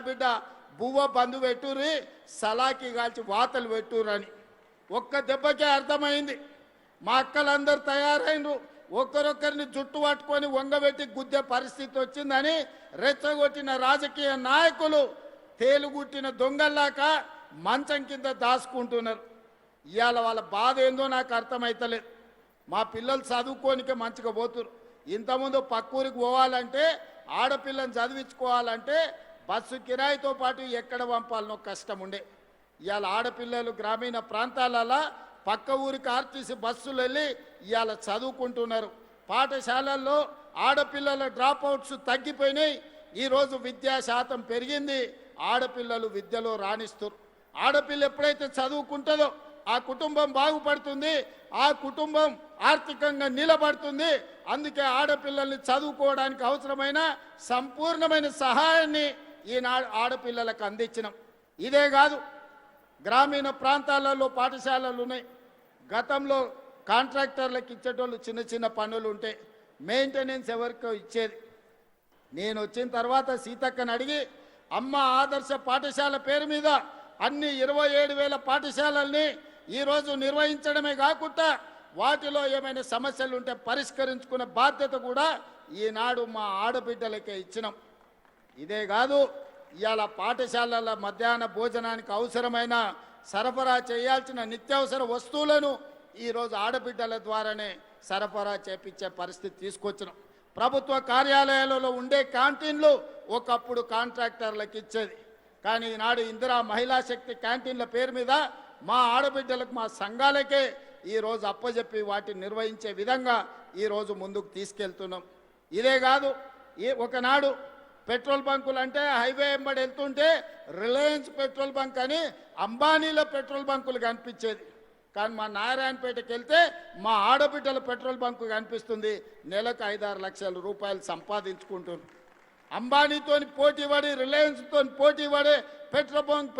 ఆడబిడ్డ బువ్వ బంధు పెట్టుర్రి సలాకి కాల్చి వాతలు పెట్టుర్రని ఒక్క దెబ్బకే అర్థమైంది. మా అక్కలందరూ తయారైనరు. ఒకరొకరిని జుట్టు పట్టుకొని వంగబెట్టి గుద్దే పరిస్థితి వచ్చిందని రెచ్చగొట్టిన రాజకీయ నాయకులు తేలుగుట్టిన దొంగల్లాక మంచం కింద దాచుకుంటున్నారు. ఇవాళ వాళ్ళ బాధ ఏందో నాకు అర్థమైతలేదు. మా పిల్లలు చదువుకోనికే మంచిగా పోతున్నారు. ఇంతకుముందు పక్కూరికి పోవాలంటే ఆడపిల్లని చదివించుకోవాలంటే బస్సు కిరాయితో పాటు ఎక్కడ పంపాలనో కష్టం ఉండే. ఇవాళ ఆడపిల్లలు గ్రామీణ ప్రాంతాలలో పక్క ఊరికి ఆర్టీసీ బస్సులు వెళ్ళి ఇవాళ చదువుకుంటున్నారు. పాఠశాలల్లో ఆడపిల్లల డ్రాప్ అవుట్స్ తగ్గిపోయినాయి. ఈరోజు విద్యా శాతం పెరిగింది. ఆడపిల్లలు విద్యలో రాణిస్తారు. ఆడపిల్ల ఎప్పుడైతే చదువుకుంటుందో ఆ కుటుంబం బాగుపడుతుంది, ఆ కుటుంబం ఆర్థికంగా నిలబడుతుంది. అందుకే ఆడపిల్లల్ని చదువుకోవడానికి అవసరమైన సంపూర్ణమైన సహాయాన్ని ఈనాడు ఆడపిల్లలకు అందించినాం. ఇదే కాదు, గ్రామీణ ప్రాంతాలలో పాఠశాలలు ఉన్నాయి. గతంలో కాంట్రాక్టర్లకు ఇచ్చేటోళ్ళు చిన్న చిన్న పనులు ఉంటే మెయింటెనెన్స్ ఎవరికో ఇచ్చేది. నేను వచ్చిన తర్వాత సీతక్కని అడిగి అమ్మ ఆదర్శ పాఠశాల పేరు మీద అన్ని 27,000 పాఠశాలల్ని ఈరోజు నిర్వహించడమే కాకుండా వాటిలో ఏమైనా సమస్యలు ఉంటే పరిష్కరించుకునే బాధ్యత కూడా ఈనాడు మా ఆడబిడ్డలకే ఇచ్చినాం. ఇదే కాదు, ఇవాళ పాఠశాలల మధ్యాహ్న భోజనానికి అవసరమైన సరఫరా చేయాల్సిన నిత్యావసర వస్తువులను ఈరోజు ఆడబిడ్డల ద్వారానే సరఫరా చేపించే పరిస్థితి తీసుకొచ్చినాం. ప్రభుత్వ కార్యాలయాలలో ఉండే క్యాంటీన్లు ఒకప్పుడు కాంట్రాక్టర్లకు ఇచ్చేది. కానీ ఈనాడు ఇందిరా మహిళా శక్తి క్యాంటీన్ల పేరు మీద మా ఆడబిడ్డలకు మా సంఘాలకే ఈరోజు అప్పజెప్పి వాటిని నిర్వహించే విధంగా ఈరోజు ముందుకు తీసుకెళ్తున్నాం. ఇదే కాదు, ఒకనాడు పెట్రోల్ బంకులు అంటే హైవే వెంబడి వెళ్తుంటే రిలయన్స్ పెట్రోల్ బంక్ అని అంబానీలో పెట్రోల్ బంకులు కనిపించేది. కానీ మా నారాయణపేటకి వెళ్తే మా ఆడబిడ్డల పెట్రోల్ బంకు కనిపిస్తుంది. నెలకు 5-6 లక్షల రూపాయలు సంపాదించుకుంటున్నారు. అంబానీతో పోటీ పడి రిలయన్స్తో పోటీ పడే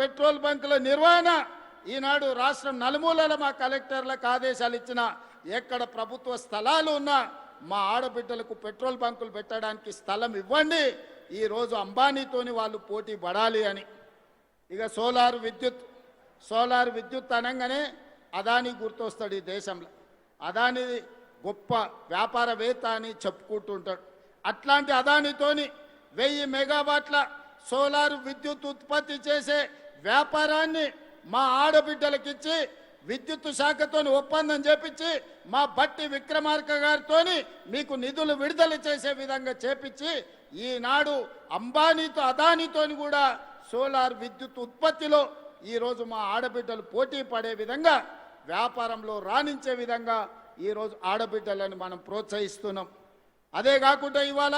పెట్రోల్ బంకుల నిర్వహణ ఈనాడు రాష్ట్రం నలుమూలల మా కలెక్టర్లకు ఆదేశాలు ఇచ్చిన ఎక్కడ ప్రభుత్వ స్థలాలు ఉన్నా మా ఆడబిడ్డలకు పెట్రోల్ బంకులు పెట్టడానికి స్థలం ఇవ్వండి. ఈరోజు అంబానీతోని వాళ్ళు పోటీ పడాలి అని. ఇక సోలార్ విద్యుత్ అనగానే అదానీ గుర్తొస్తాడు ఈ దేశంలో. అదానీ గొప్ప వ్యాపారవేత్త అని చెప్పుకుంటుంటాడు. అట్లాంటి అదానీతోని 1000 మెగావాట్ల సోలార్ విద్యుత్ ఉత్పత్తి చేసే వ్యాపారాన్ని మా ఆడబిడ్డలకిచ్చి విద్యుత్ శాఖతో ఒప్పందం చేపించి మా బట్టి విక్రమార్క గారితో మీకు నిధులు విడుదల చేసే విధంగా చేపించి ఈనాడు అంబానీతో అదానీతోని కూడా సోలార్ విద్యుత్ ఉత్పత్తిలో ఈరోజు మా ఆడబిడ్డలు పోటీ పడే విధంగా వ్యాపారంలో రాణించే విధంగా ఈరోజు ఆడబిడ్డలను మనం ప్రోత్సహిస్తున్నాం. అదే కాకుండా ఇవాళ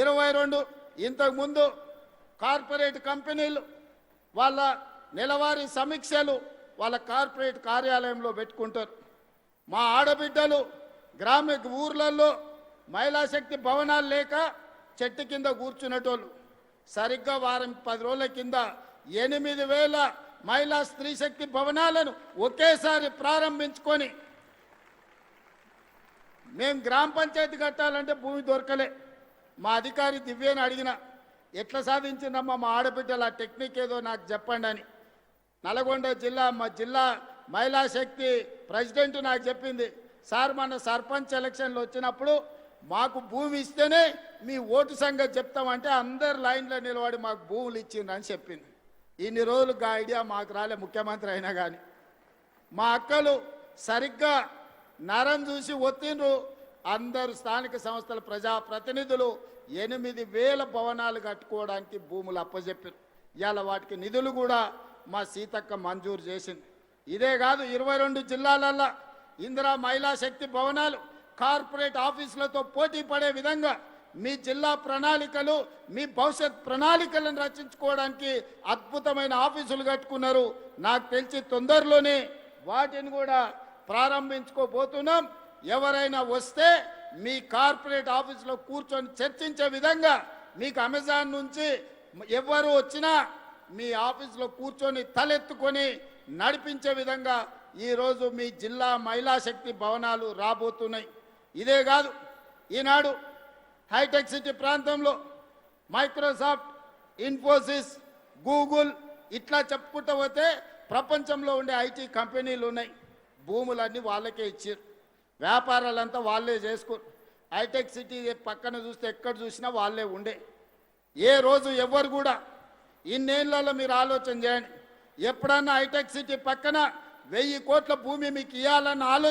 22 ఇంతకుముందు కార్పొరేట్ కంపెనీలు వాళ్ళ నెలవారీ సమీక్షలు వాళ్ళ కార్పొరేట్ కార్యాలయంలో పెట్టుకుంటారు. మా ఆడబిడ్డలు ఊర్లలో మహిళా శక్తి భవనాలు లేక చెట్టు కింద కూర్చునేటోళ్ళు. సరిగ్గా వారం 10 రోజుల కింద 8,000 మహిళా స్త్రీ శక్తి భవనాలను ఒకేసారి ప్రారంభించుకొని మేము గ్రామ పంచాయతీ కట్టాలంటే భూమి దొరకలే. మా అధికారి దివ్యని అడిగిన ఎట్లా సాధించిందమ్మా మా ఆడబిడ్డల టెక్నిక్ ఏదో నాకు చెప్పండి అని. నల్గొండ మా జిల్లా మహిళా శక్తి ప్రెసిడెంట్ నాకు చెప్పింది, సార్ మన సర్పంచ్ ఎలక్షన్లు వచ్చినప్పుడు మాకు భూమి ఇస్తేనే మీ ఓటు సంగతి చెప్తామంటే అందరు లైన్లో నిలబడి మాకు భూములు ఇచ్చిందని చెప్పింది. ఇన్ని రోజులు ఆ ఐడియా మాకు రాలే, ముఖ్యమంత్రి అయినా కానీ. మా అక్కలు సరిగ్గా నరం చూసి ఒత్తిండ్రు. అందరు స్థానిక సంస్థల ప్రజాప్రతినిధులు 8,000 భవనాలు కట్టుకోవడానికి భూములు అప్పచెప్పారు. ఇవాళ వాటికి నిధులు కూడా మా సీతక్క మంజూరు చేసింది. ఇదే కాదు, 22 జిల్లాలల్లో ఇందిరా మహిళా శక్తి భవనాలు కార్పొరేట్ ఆఫీసులతో పోటీ పడే విధంగా మీ జిల్లా ప్రణాళికలు, మీ భవిష్యత్ ప్రణాళికలను రచించుకోవడానికి అద్భుతమైన ఆఫీసులు కట్టుకున్నారు. నాకు తెలిసి తొందరలోనే వాటిని కూడా ప్రారంభించుకోబోతున్నాం. ఎవరైనా వస్తే మీ కార్పొరేట్ ఆఫీసులో కూర్చొని చర్చించే విధంగా, మీకు అమెజాన్ నుంచి ఎవరు వచ్చినా మీ ఆఫీసులో కూర్చొని తలెత్తుకొని నడిపించే విధంగా ఈరోజు మీ జిల్లా మహిళా శక్తి భవనాలు రాబోతున్నాయి. ఇదే కాదు, ఈనాడు హైటెక్ సిటీ ప్రాంతంలో మైక్రోసాఫ్ట్ ఇన్ఫోసిస్, గూగుల్ ఇట్లా చెప్పుకుంటూ పోతే ప్రపంచంలో ఉండే ఐటీ కంపెనీలు ఉన్నాయి. భూములన్నీ వాళ్ళకే ఇచ్చారు, వ్యాపారాలంతా వాళ్ళే చేసుకోరు. హైటెక్ సిటీ పక్కన చూస్తే ఎక్కడ చూసినా వాళ్ళే ఉండే. ఏ రోజు ఎవరు కూడా ఇన్నేళ్లలో మీరు ఆలోచన చేయండి, ఎప్పుడన్నా హైటెక్ సిటీ పక్కన 1000 కోట్ల భూమి మీకు ఇవ్వాలన్న ఆలోచన